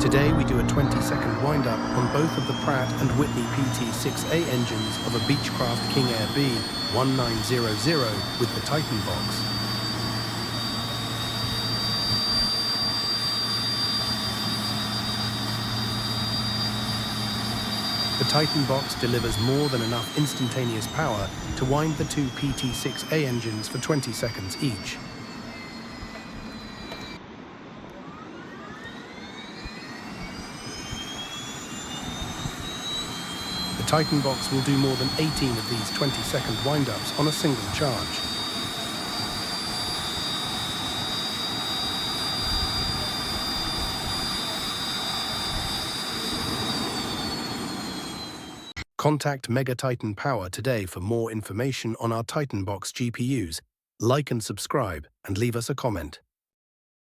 Today we do a 20-second wind-up on both of the Pratt and Whitney PT6A engines of a Beechcraft King-Air B1900 with the Titan box. The Titan box delivers more than enough instantaneous power to wind the two PT6A engines for 20 seconds each. The Titan box will do more than 18 of these 20-second wind-ups on a single charge. Contact Mega Titan Power today for more information on our Titan box GPUs. Like and subscribe, and leave us a comment.